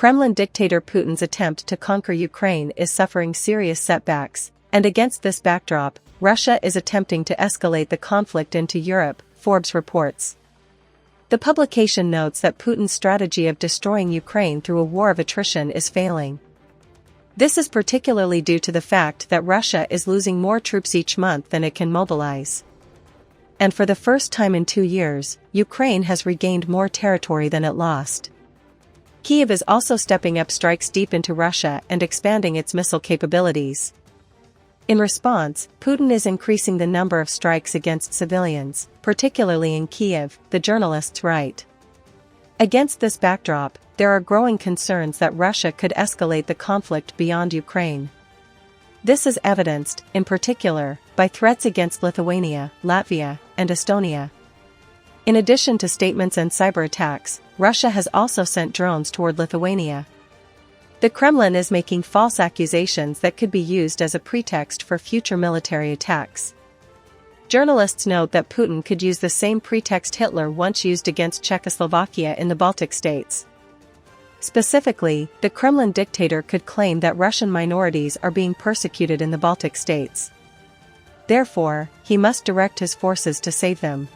Kremlin dictator Putin's attempt to conquer Ukraine is suffering serious setbacks, and against this backdrop, Russia is attempting to escalate the conflict into Europe, Forbes reports. The publication notes that Putin's strategy of destroying Ukraine through a war of attrition is failing. This is particularly due to the fact that Russia is losing more troops each month than it can mobilize. And for the first time in 2 years, Ukraine has regained more territory than it lost. Kyiv is also stepping up strikes deep into Russia and expanding its missile capabilities. In response, Putin is increasing the number of strikes against civilians, particularly in Kyiv, the journalists write. Against this backdrop, there are growing concerns that Russia could escalate the conflict beyond Ukraine. This is evidenced, in particular, by threats against Lithuania, Latvia, and Estonia. In addition to statements and cyberattacks, Russia has also sent drones toward Lithuania. The Kremlin is making false accusations that could be used as a pretext for future military attacks. Journalists note that Putin could use the same pretext Hitler once used against Czechoslovakia in the Baltic states. Specifically, the Kremlin dictator could claim that Russian minorities are being persecuted in the Baltic states. Therefore, he must direct his forces to save them.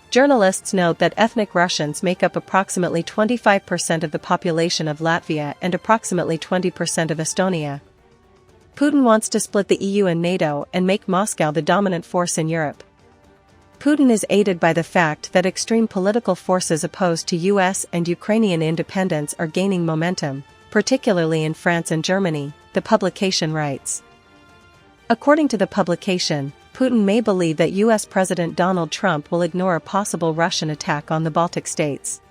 Journalists note that ethnic Russians make up approximately 25% of the population of Latvia and approximately 20% of Estonia. Putin wants to split the EU and NATO and make Moscow the dominant force in Europe. Putin is aided by the fact that extreme political forces opposed to US and Ukrainian independence are gaining momentum, particularly in France and Germany, the publication writes. According to the publication, Putin may believe that US President Donald Trump will ignore a possible Russian attack on the Baltic states.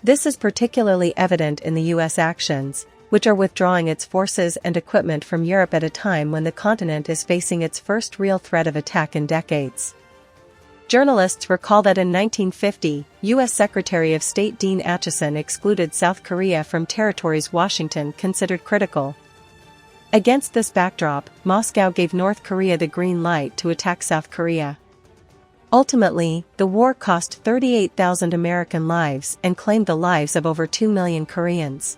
This is particularly evident in the US actions, which are withdrawing its forces and equipment from Europe at a time when the continent is facing its first real threat of attack in decades. Journalists recall that in 1950, U.S. Secretary of State Dean Acheson excluded South Korea from territories Washington considered critical. Against this backdrop, Moscow gave North Korea the green light to attack South Korea. Ultimately, the war cost 38,000 American lives and claimed the lives of over 2 million Koreans.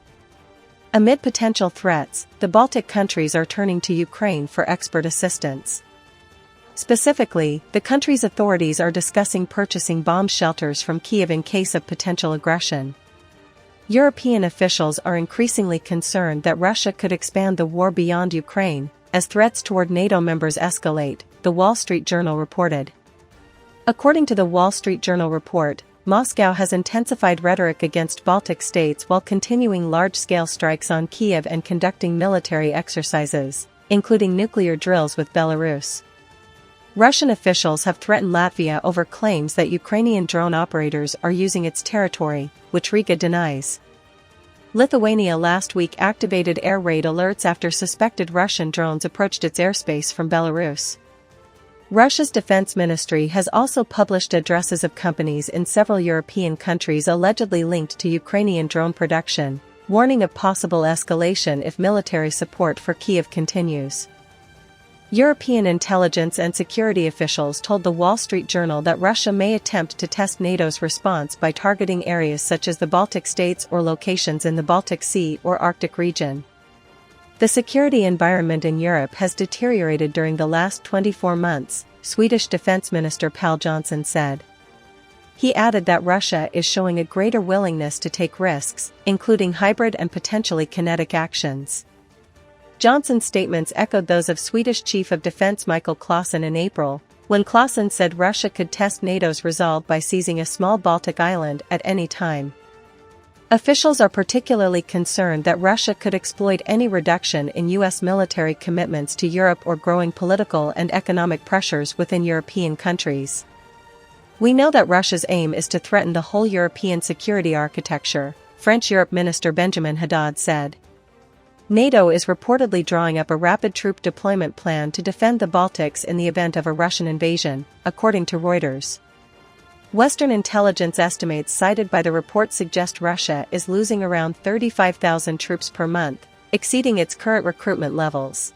Amid potential threats, the Baltic countries are turning to Ukraine for expert assistance. Specifically, the country's authorities are discussing purchasing bomb shelters from Kyiv in case of potential aggression. European officials are increasingly concerned that Russia could expand the war beyond Ukraine, as threats toward NATO members escalate, The Wall Street Journal reported. According to The Wall Street Journal report, Moscow has intensified rhetoric against Baltic states while continuing large-scale strikes on Kyiv and conducting military exercises, including nuclear drills with Belarus. Russian officials have threatened Latvia over claims that Ukrainian drone operators are using its territory, which Riga denies. Lithuania last week activated air raid alerts after suspected Russian drones approached its airspace from Belarus. Russia's defense ministry has also published addresses of companies in several European countries allegedly linked to Ukrainian drone production, warning of possible escalation if military support for Kyiv continues. European intelligence and security officials told The Wall Street Journal that Russia may attempt to test NATO's response by targeting areas such as the Baltic states or locations in the Baltic Sea or Arctic region. The security environment in Europe has deteriorated during the last 24 months, Swedish Defense Minister Pål Jonson said. He added that Russia is showing a greater willingness to take risks, including hybrid and potentially kinetic actions. Johnson's statements echoed those of Swedish Chief of Defense Michael Claesson in April, when Claesson said Russia could test NATO's resolve by seizing a small Baltic island at any time. Officials are particularly concerned that Russia could exploit any reduction in U.S. military commitments to Europe or growing political and economic pressures within European countries. We know that Russia's aim is to threaten the whole European security architecture, French Europe Minister Benjamin Haddad said. NATO is reportedly drawing up a rapid troop deployment plan to defend the Baltics in the event of a Russian invasion, according to Reuters. Western intelligence estimates cited by the report suggest Russia is losing around 35,000 troops per month, exceeding its current recruitment levels.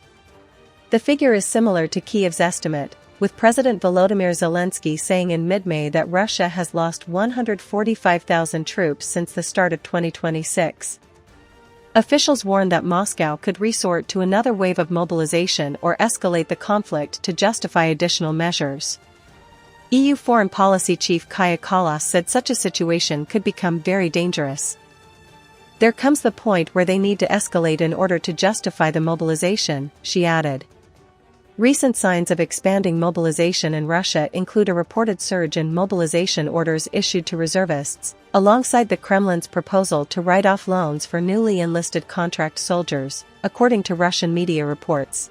The figure is similar to Kyiv's estimate, with President Volodymyr Zelensky saying in mid-May that Russia has lost 145,000 troops since the start of 2026. Officials warn that Moscow could resort to another wave of mobilization or escalate the conflict to justify additional measures. EU Foreign Policy Chief Kaja Kallas said such a situation could become very dangerous. There comes the point where they need to escalate in order to justify the mobilization, she added. Recent signs of expanding mobilization in Russia include a reported surge in mobilization orders issued to reservists, alongside the Kremlin's proposal to write off loans for newly enlisted contract soldiers, according to Russian media reports.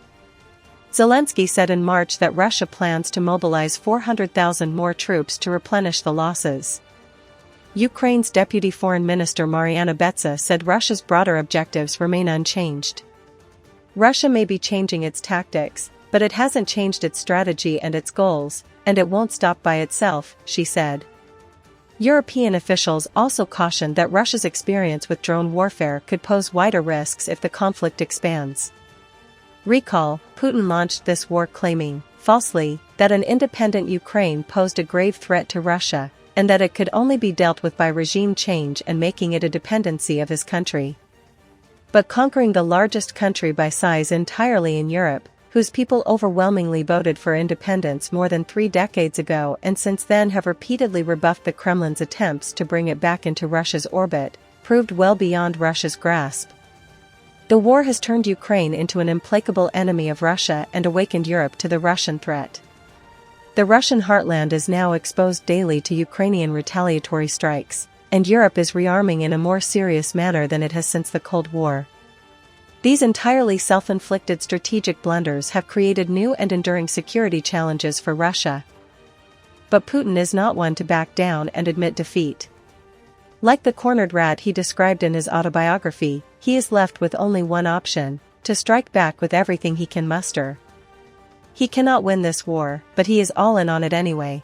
Zelensky said in March that Russia plans to mobilize 400,000 more troops to replenish the losses. Ukraine's Deputy Foreign Minister Mariana Betsa said Russia's broader objectives remain unchanged. Russia may be changing its tactics, but it hasn't changed its strategy and its goals, and it won't stop by itself, she said. European officials also cautioned that Russia's experience with drone warfare could pose wider risks if the conflict expands. Recall, Putin launched this war claiming, falsely, that an independent Ukraine posed a grave threat to Russia, and that it could only be dealt with by regime change and making it a dependency of his country. But conquering the largest country by size entirely in Europe, whose people overwhelmingly voted for independence more than 3 decades ago and since then have repeatedly rebuffed the Kremlin's attempts to bring it back into Russia's orbit, proved well beyond Russia's grasp. The war has turned Ukraine into an implacable enemy of Russia and awakened Europe to the Russian threat. The Russian heartland is now exposed daily to Ukrainian retaliatory strikes, and Europe is rearming in a more serious manner than it has since the Cold War. These entirely self-inflicted strategic blunders have created new and enduring security challenges for Russia. But Putin is not one to back down and admit defeat. Like the cornered rat he described in his autobiography, he is left with only one option: to strike back with everything he can muster. He cannot win this war, but he is all in on it anyway.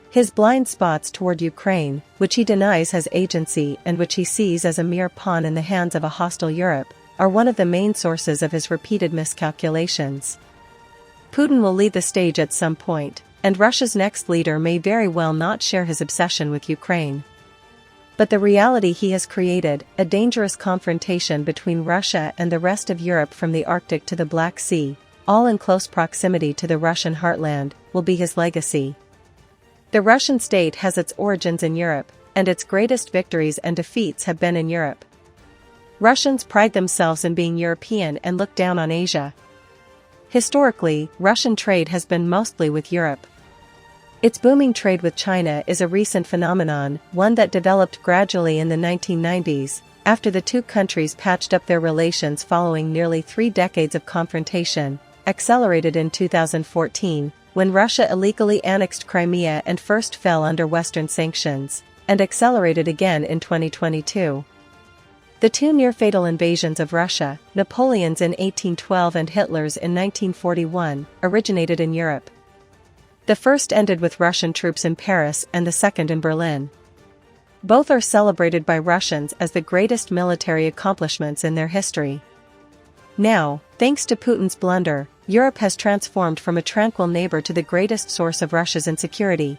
His blind spots toward Ukraine, which he denies has agency and which he sees as a mere pawn in the hands of a hostile Europe, are one of the main sources of his repeated miscalculations. Putin will lead the stage at some point, and Russia's next leader may very well not share his obsession with Ukraine. But the reality he has created, a dangerous confrontation between Russia and the rest of Europe from the Arctic to the Black Sea, all in close proximity to the Russian heartland, will be his legacy. The Russian state has its origins in Europe, and its greatest victories and defeats have been in Europe. Russians pride themselves in being European and look down on Asia. Historically, Russian trade has been mostly with Europe. Its booming trade with China is a recent phenomenon, one that developed gradually in the 1990s, after the two countries patched up their relations following nearly 3 decades of confrontation, accelerated in 2014, when Russia illegally annexed Crimea and first fell under Western sanctions, and accelerated again in 2022. The two near-fatal invasions of Russia, Napoleon's in 1812 and Hitler's in 1941, originated in Europe. The first ended with Russian troops in Paris and the second in Berlin. Both are celebrated by Russians as the greatest military accomplishments in their history. Now, thanks to Putin's blunder, Europe has transformed from a tranquil neighbor to the greatest source of Russia's insecurity.